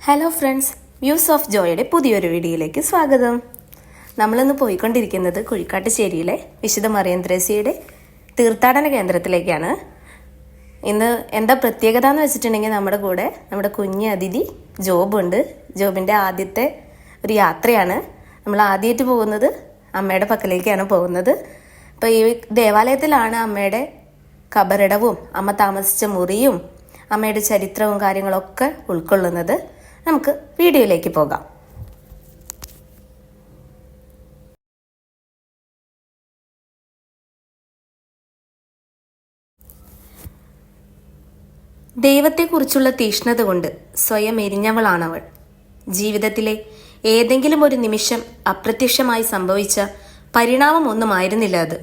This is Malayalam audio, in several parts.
ഹലോ ഫ്രണ്ട്സ്, വ്യൂസ് ഓഫ് ജോയുടെ പുതിയൊരു വീഡിയോയിലേക്ക് സ്വാഗതം. നമ്മളിന്ന് പോയിക്കൊണ്ടിരിക്കുന്നത് കുഴിക്കാട്ടുശ്ശേരിയിലെ വിശുദ്ധ മറിയം ത്രേസ്യയുടെ തീർത്ഥാടന കേന്ദ്രത്തിലേക്കാണ്. ഇന്ന് എന്താ പ്രത്യേകത എന്ന് വെച്ചിട്ടുണ്ടെങ്കിൽ നമ്മുടെ കൂടെ നമ്മുടെ കുഞ്ഞ് അതിഥി ജോബുണ്ട്. ജോബിൻ്റെ ആദ്യത്തെ ഒരു യാത്രയാണ്. നമ്മൾ ആദ്യമായിട്ട് പോകുന്നത് അമ്മയുടെ പക്കലേക്കാണ് പോകുന്നത്. അപ്പോൾ ഈ ദേവാലയത്തിലാണ് അമ്മയുടെ കബറിടവും അമ്മ താമസിച്ച മുറിയും അമ്മയുടെ ചരിത്രവും കാര്യങ്ങളൊക്കെ ഉൾക്കൊള്ളുന്നത്. നമുക്ക് വീഡിയോയിലേക്ക് പോകാം. ദൈവത്തെക്കുറിച്ചുള്ള തീഷ്ണത കൊണ്ട് സ്വയം എരിഞ്ഞവളാണവൾ. ജീവിതത്തിലെ ഏതെങ്കിലും ഒരു നിമിഷം അപ്രത്യക്ഷമായി സംഭവിച്ച പരിണാമമൊന്നുമായിരുന്നില്ല അത്.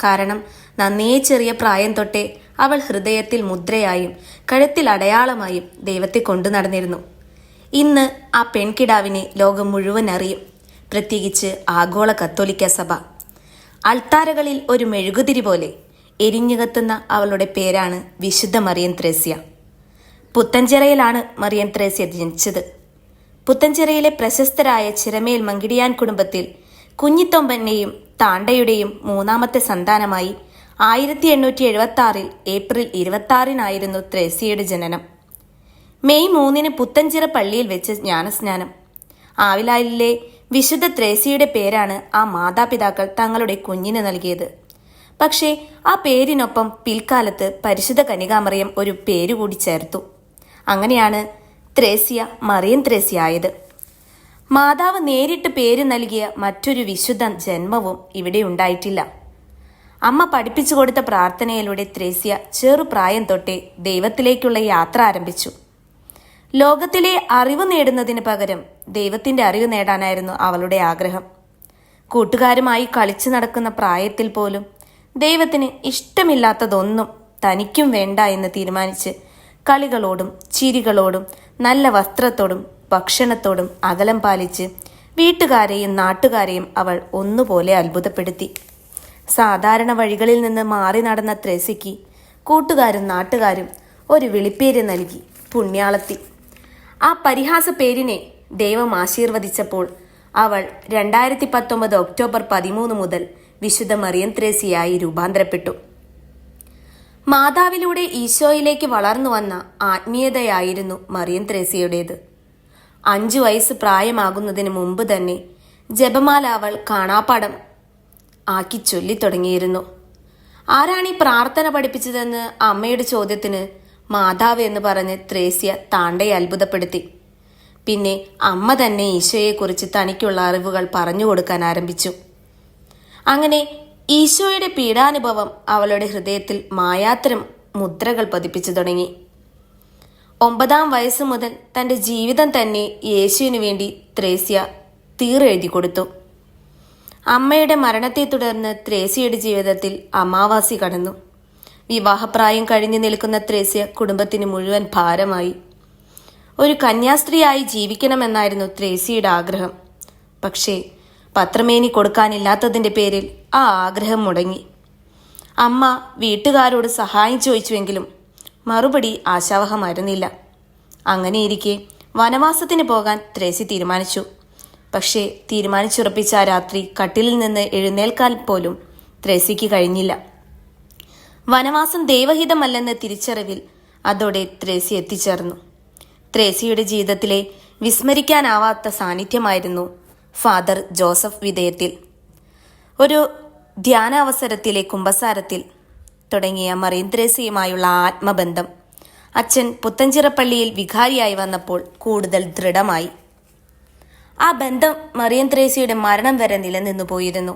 കാരണം നന്നേ ചെറിയ പ്രായം തൊട്ടേ അവൾ ഹൃദയത്തിൽ മുദ്രയായും കഴുത്തിൽ അടയാളമായും ദൈവത്തെ കൊണ്ടു നടന്നിരുന്നു. ഇന്ന് ആ പെൺകിടാവിനെ ലോകം മുഴുവൻ അറിയും, പ്രത്യേകിച്ച് ആഗോള കത്തോലിക്ക സഭ. അൾത്താരകളിൽ ഒരു മെഴുകുതിരി പോലെ എരിഞ്ഞുകത്തുന്ന അവളുടെ പേരാണ് വിശുദ്ധ മറിയം ത്രേസ്യ. പുത്തഞ്ചിറയിലാണ് മറിയം ത്രേസ്യ ജനിച്ചത്. പുത്തഞ്ചിറയിലെ പ്രശസ്തരായ ചിറമേൽ മങ്കിടിയാൻ കുടുംബത്തിൽ കുഞ്ഞിത്തൊമ്പന്റെയും താണ്ടയുടെയും മൂന്നാമത്തെ സന്താനമായി 1876 ഏപ്രിൽ 26 ത്രേസ്യയുടെ ജനനം. മെയ് 3 പുത്തഞ്ചിറ പള്ളിയിൽ വെച്ച് ജ്ഞാനസ്നാനം. ആവിലായിലെ വിശുദ്ധ ത്രേസ്യയുടെ പേരാണ് ആ മാതാപിതാക്കൾ തങ്ങളുടെ കുഞ്ഞിന് നൽകിയത്. പക്ഷേ ആ പേരിനൊപ്പം പിൽക്കാലത്ത് പരിശുദ്ധ കന്യകാമറിയം ഒരു പേരുകൂടി ചേർത്തു. അങ്ങനെയാണ് ത്രേസ്യ മറിയം ത്രേസ്യ ആയത്. മാതാവ് നേരിട്ട് പേര് നൽകിയ മറ്റൊരു വിശുദ്ധ ജന്മവും ഇവിടെ ഉണ്ടായിട്ടില്ല. അമ്മ പഠിപ്പിച്ചു കൊടുത്ത പ്രാർത്ഥനയിലൂടെ ത്രേസ്യ ചെറുപ്രായം തൊട്ടേ ദൈവത്തിലേക്കുള്ള യാത്ര ആരംഭിച്ചു. ലോകത്തിലെ അറിവ് നേടുന്നതിന് പകരം ദൈവത്തിന്റെ അറിവ് നേടാനായിരുന്നു അവളുടെ ആഗ്രഹം. കൂട്ടുകാരുമായി കളിച്ചു നടക്കുന്ന പ്രായത്തിൽ പോലും ദൈവത്തിന് ഇഷ്ടമില്ലാത്തതൊന്നും തനിക്കും വേണ്ട എന്ന് തീരുമാനിച്ച് കളികളോടും ചിരികളോടും നല്ല വസ്ത്രത്തോടും ഭക്ഷണത്തോടും അകലം പാലിച്ച് വീട്ടുകാരെയും നാട്ടുകാരെയും അവൾ ഒന്നുപോലെ അത്ഭുതപ്പെടുത്തി. സാധാരണ വഴികളിൽ നിന്ന് മാറി നടന്ന ത്രേസ്യയ്ക്ക് കൂട്ടുകാരും നാട്ടുകാരും ഒരു വിളിപ്പേര് നൽകി, പുണ്യാളത്തി. ആ പരിഹാസ പേരിനെ ദൈവം ആശീർവദിച്ചപ്പോൾ അവൾ 2019 ഒക്ടോബർ 13 മുതൽ വിശുദ്ധ മറിയം ത്രേസ്യയായി രൂപാന്തരപ്പെട്ടു. മാതാവിലൂടെ ഈശോയിലേക്ക് വളർന്നു വന്ന ആത്മീയതയായിരുന്നു മറിയം ത്രേസ്യയുടേത്. 5 വയസ്സ് പ്രായമാകുന്നതിന് മുമ്പ് തന്നെ ജപമാല അവൾ കാണാപ്പാഠം ആക്കി ചൊല്ലിത്തുടങ്ങിയിരുന്നു. ആരാണ് ഈ പ്രാർത്ഥന പഠിപ്പിച്ചതെന്ന് അമ്മയുടെ ചോദ്യത്തിന് മാതാവ് എന്ന് പറഞ്ഞ് ത്രേസ്യ താണ്ടയെ അത്ഭുതപ്പെടുത്തി. പിന്നെ അമ്മ തന്നെ ഈശോയെക്കുറിച്ച് തനിക്കുള്ള അറിവുകൾ പറഞ്ഞു കൊടുക്കാൻ ആരംഭിച്ചു. അങ്ങനെ ഈശോയുടെ പീഡാനുഭവം അവളുടെ ഹൃദയത്തിൽ മായാത്തരം മുദ്രകൾ പതിപ്പിച്ചു തുടങ്ങി. 9-ാം വയസ്സ് മുതൽ തൻ്റെ ജീവിതം തന്നെ യേശുവിനു വേണ്ടി ത്രേസ്യ തീറെഴുതി കൊടുത്തു. അമ്മയുടെ മരണത്തെ തുടർന്ന് ത്രേസ്യയുടെ ജീവിതത്തിൽ അമാവാസി കടന്നു. വിവാഹപ്രായം കഴിഞ്ഞു നിൽക്കുന്ന ത്രേസ്യ കുടുംബത്തിന് മുഴുവൻ ഭാരമായി. ഒരു കന്യാസ്ത്രീയായി ജീവിക്കണമെന്നായിരുന്നു ത്രേസ്യയുടെ ആഗ്രഹം. പക്ഷേ പത്രമേനി കൊടുക്കാനില്ലാത്തതിൻ്റെ പേരിൽ ആ ആഗ്രഹം മുടങ്ങി. അമ്മ വീട്ടുകാരോട് സഹായം ചോദിച്ചുവെങ്കിലും മറുപടി ആശാവഹമായിരുന്നില്ല. അങ്ങനെയിരിക്കെ വനവാസത്തിന് പോകാൻ ത്രേസ്യ തീരുമാനിച്ചു. പക്ഷേ തീരുമാനിച്ചുറപ്പിച്ച ആ രാത്രി കട്ടിലിൽ നിന്ന് എഴുന്നേൽക്കാൻ പോലും ത്രേസ്യയ്ക്ക് കഴിഞ്ഞില്ല. വനവാസം ദൈവഹിതമല്ലെന്ന തിരിച്ചറിവിൽ അതോടെ ത്രേസ്യ എത്തിച്ചേർന്നു. ത്രേസ്യയുടെ ജീവിതത്തിലെ വിസ്മരിക്കാനാവാത്ത സാന്നിധ്യമായിരുന്നു ഫാദർ ജോസഫ് വിധേയത്തിൽ. ഒരു ധ്യാനാവസരത്തിലെ കുമ്പസാരത്തിൽ തുടങ്ങിയ മറിയം ത്രേസ്യയുമായുള്ള ആത്മബന്ധം അച്ഛൻ പുത്തഞ്ചിറ പള്ളിയിൽ വികാരിയായി വന്നപ്പോൾ കൂടുതൽ ദൃഢമായി. ആ ബന്ധം മറിയം ത്രേസ്യയുടെ മരണം വരെ നിലനിന്നു പോയിരുന്നു.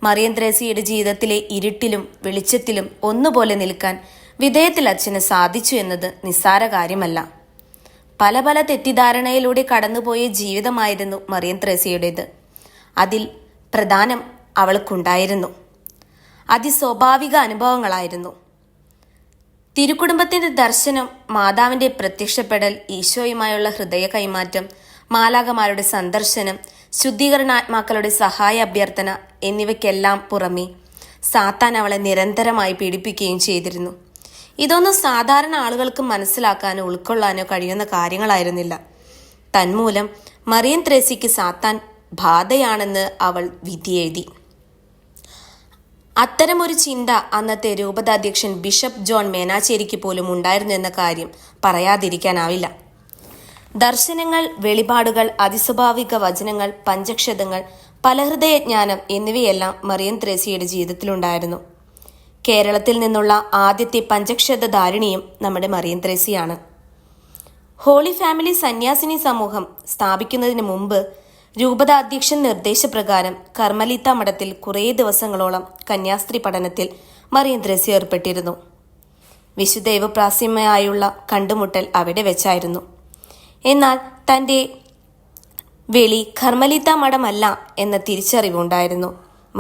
മറിയം ത്രേസ്യയുടെ ജീവിതത്തിലെ ഇരുട്ടിലും വെളിച്ചത്തിലും ഒന്നുപോലെ നിൽക്കാൻ വിധേയത്തിൽ അച്ഛന് സാധിച്ചു എന്നത് നിസ്സാര കാര്യമല്ല. പല പല തെറ്റിദ്ധാരണയിലൂടെ കടന്നുപോയ ജീവിതമായിരുന്നു മറിയം ത്രേസ്യയുടേത്. അതിൽ പ്രധാനം അവൾക്കുണ്ടായിരുന്നു. അതിസ്വാഭാവിക അനുഭവങ്ങളായിരുന്നു. തിരുക്കുടുംബത്തിന്റെ ദർശനം, മാതാവിന്റെ പ്രത്യക്ഷപ്പെടൽ, ഈശോയുമായുള്ള ഹൃദയ കൈമാറ്റം, മാലാഖമാരുടെ സന്ദർശനം, ശുദ്ധീകരണാത്മാക്കളുടെ സഹായ അഭ്യർത്ഥന എന്നിവയ്ക്കെല്ലാം പുറമെ സാത്താൻ അവളെ നിരന്തരമായി പീഡിപ്പിക്കുകയും ചെയ്തിരുന്നു. ഇതൊന്നും സാധാരണ ആളുകൾക്ക് മനസ്സിലാക്കാനോ ഉൾക്കൊള്ളാനോ കഴിയുന്ന കാര്യങ്ങളായിരുന്നില്ല. തന്മൂലം മറിയം ത്രേസ്യയ്ക്ക് സാത്താൻ ബാധയാണെന്ന് അവൾ വിധിയെഴുതി. അത്തരമൊരു ചിന്ത അന്നത്തെ രൂപതാധ്യക്ഷൻ ബിഷപ്പ് ജോൺ മേനാശ്ശേരിക്ക് പോലും ഉണ്ടായിരുന്നു എന്ന കാര്യം പറയാതിരിക്കാനാവില്ല. ദർശനങ്ങൾ, വെളിപാടുകൾ, അതിസ്വാഭാവിക വചനങ്ങൾ, പഞ്ചക്ഷതങ്ങൾ, പലഹൃദയജ്ഞാനം എന്നിവയെല്ലാം മറിയം ത്രേസ്യയുടെ ജീവിതത്തിലുണ്ടായിരുന്നു. കേരളത്തിൽ നിന്നുള്ള ആദ്യത്തെ പഞ്ചക്ഷതധാരിണിയും നമ്മുടെ മറിയം ത്രേസ്യയാണ്. ഹോളി ഫാമിലി സന്യാസിനി സമൂഹം സ്ഥാപിക്കുന്നതിന് മുമ്പ് രൂപതാധ്യക്ഷൻ നിർദ്ദേശപ്രകാരം കർമ്മലീത്ത മഠത്തിൽ കുറേ ദിവസങ്ങളോളം കന്യാസ്ത്രീ പഠനത്തിൽ മറിയം ത്രേസ്യ ഏർപ്പെട്ടിരുന്നു. വിശുദ്ധൈവപ്രാസ്യമായുള്ള കണ്ടുമുട്ടൽ അവിടെ വെച്ചായിരുന്നു. എന്നാൽ തൻ്റെ വെളി കർമ്മലീത്ത മഠമല്ല എന്ന തിരിച്ചറിവുണ്ടായിരുന്നു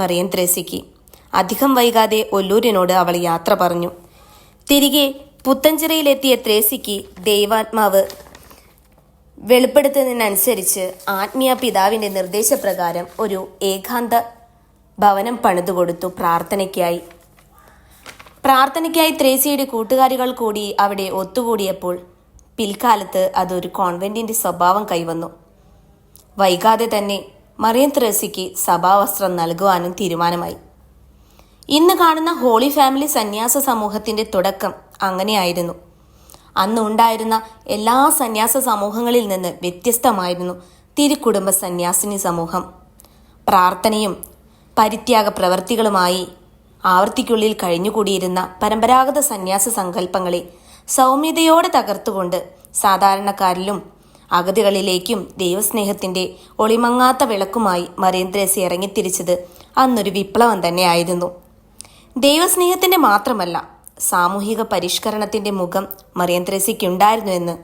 മറിയം ത്രേസ്യയ്ക്ക്. അധികം വൈകാതെ ഒല്ലൂരിനോട് അവൾ യാത്ര പറഞ്ഞു. തിരികെ പുത്തഞ്ചിറയിലെത്തിയ ത്രേസ്യയ്ക്ക് ദൈവാത്മാവ് വെളിപ്പെടുത്തുന്നതിനനുസരിച്ച് ആത്മീയ പിതാവിൻ്റെ നിർദ്ദേശപ്രകാരം ഒരു ഏകാന്ത ഭവനം പണിതുകൊടുത്തു. പ്രാർത്ഥനയ്ക്കായി ത്രേസ്യയുടെ കൂട്ടുകാരികൾ കൂടി അവിടെ ഒത്തുകൂടിയപ്പോൾ പിൽക്കാലത്ത് അതൊരു കോൺവെന്റിന്റെ സ്വഭാവം കൈവന്നു. വൈകാതെ തന്നെ മറിയം ത്രേസ്യയ്ക്ക് സഭാവസ്ത്രം നൽകുവാനും തീരുമാനമായി. ഇന്ന് കാണുന്ന ഹോളി ഫാമിലി സന്യാസ സമൂഹത്തിന്റെ തുടക്കം അങ്ങനെയായിരുന്നു. അന്ന് ഉണ്ടായിരുന്ന എല്ലാ സന്യാസ സമൂഹങ്ങളിൽ നിന്ന് വ്യത്യസ്തമായിരുന്നു തിരുക്കുടുംബ സന്യാസിനി സമൂഹം. പ്രാർത്ഥനയും പരിത്യാഗ പ്രവൃത്തികളുമായി ആവർത്തിക്കുള്ളിൽ കഴിഞ്ഞുകൂടിയിരുന്ന പരമ്പരാഗത സന്യാസ സങ്കല്പങ്ങളെ സൗമ്യതയോടെ തകർത്തുകൊണ്ട് സാധാരണക്കാരിലും അഗതികളിലേക്കും ദൈവസ്നേഹത്തിന്റെ ഒളിമങ്ങാത്ത വിളക്കുമായി മറിയം ത്രേസ്യ ഇറങ്ങിത്തിരിച്ചത് അന്നൊരു വിപ്ലവം തന്നെയായിരുന്നു. ദൈവസ്നേഹത്തിന്റെ മാത്രമല്ല, സാമൂഹിക പരിഷ്കരണത്തിന്റെ മുഖം മറിയം ത്രേസ്യയ്ക്കുണ്ടായിരുന്നു എന്ന്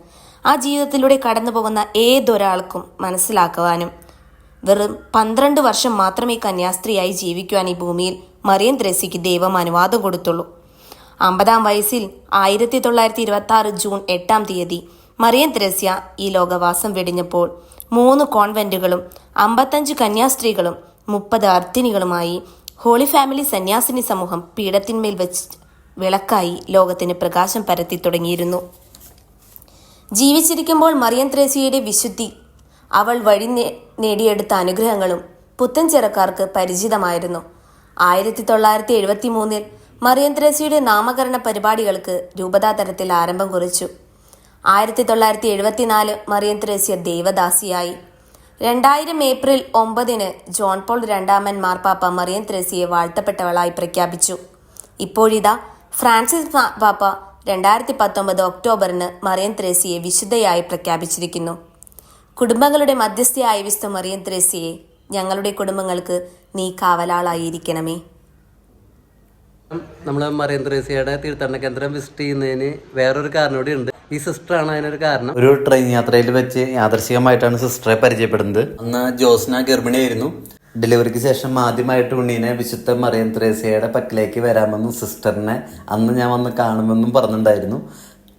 ആ ജീവിതത്തിലൂടെ കടന്നു പോകുന്ന ഏതൊരാൾക്കും മനസ്സിലാക്കുവാനും വെറും 12 വർഷം മാത്രമേ കന്യാസ്ത്രീയായി ജീവിക്കുവാൻ ഈ ഭൂമിയിൽ മറിയം ത്രേസ്യയ്ക്ക് ദൈവം അനുവാദം കൊടുത്തുള്ളൂ. 50-ാം വയസ്സിൽ 1926 ജൂൺ 8-ാം തീയതി മറിയം ത്രേസ്യ ഈ ലോകവാസം വെടിഞ്ഞപ്പോൾ 3 കോൺവെന്റുകളും 55 കന്യാസ്ത്രീകളും 30 അർത്തിനികളുമായി ഹോളി ഫാമിലി സന്യാസിനി സമൂഹം പീഠത്തിന്മേൽ വെച്ച് വിളക്കായി ലോകത്തിന് പ്രകാശം പരത്തി തുടങ്ങിയിരുന്നു. ജീവിച്ചിരിക്കുമ്പോൾ മറിയം ത്രേസ്യയുടെ വിശുദ്ധി, അവൾ വഴി നേടിയെടുത്ത അനുഗ്രഹങ്ങളും പുത്തൻചിറക്കാർക്ക് പരിചിതമായിരുന്നു. 1973 മറിയം ത്രേസ്യയുടെ നാമകരണ പരിപാടികൾക്ക് രൂപതാ തലത്തിൽ ആരംഭം കുറിച്ചു. 1974 മറിയം ത്രേസ്യ ദേവദാസിയായി. 2000 ഏപ്രിൽ 9 ജോൺ പോൾ രണ്ടാമൻ മാർപ്പാപ്പ മറിയം ത്രേസ്യയെ വാഴ്ത്തപ്പെട്ടവളായി പ്രഖ്യാപിച്ചു. ഇപ്പോഴിതാ ഫ്രാൻസിസ് പാപ്പ 2019 ഒക്ടോബറിന് മറിയം ത്രേസ്യയെ വിശുദ്ധയായി പ്രഖ്യാപിച്ചിരിക്കുന്നു. കുടുംബങ്ങളുടെ മധ്യസ്ഥയായ വിശുദ്ധ മറിയം ത്രേസ്യയെ ഞങ്ങളുടെ കുടുംബങ്ങൾക്ക് നീ കാവലാളായിരിക്കണമേ. നമ്മൾ മറിയം ത്രേസ്യയുടെ തീർത്ഥാടന കേന്ദ്രം വിസിറ്റ് ചെയ്യുന്നതിന് വേറൊരു കാരണം കൂടി ഉണ്ട്. ഈ സിസ്റ്ററാണ് അതിനൊരു കാരണം. ഒരു ട്രെയിൻ യാത്രയിൽ വെച്ച് യാദൃശികമായിട്ടാണ് സിസ്റ്ററെ പരിചയപ്പെടുന്നത്. അന്ന് ജോസ്ന ഗർഭിണിയായിരുന്നു. ഡെലിവറിക്ക് ശേഷം ആദ്യമായിട്ട് ഉണ്ണീനെ വിശുദ്ധ മറിയം ത്രേസ്യയുടെ പക്കലേക്ക് വരാമെന്നും സിസ്റ്ററിനെ അന്ന് ഞാൻ വന്ന് കാണുമെന്നും പറഞ്ഞിട്ടുണ്ടായിരുന്നു.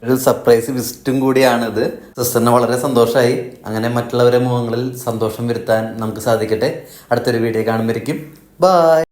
ഒരു സർപ്രൈസ് വിസിറ്റും കൂടിയാണിത്. സിസ്റ്ററിന് വളരെ സന്തോഷമായി. അങ്ങനെ മറ്റുള്ളവരുടെ മുഖങ്ങളിൽ സന്തോഷം വരുത്താൻ നമുക്ക് സാധിക്കട്ടെ. അടുത്തൊരു വീഡിയോ കാണുമ്പോഴേക്കും ബൈ.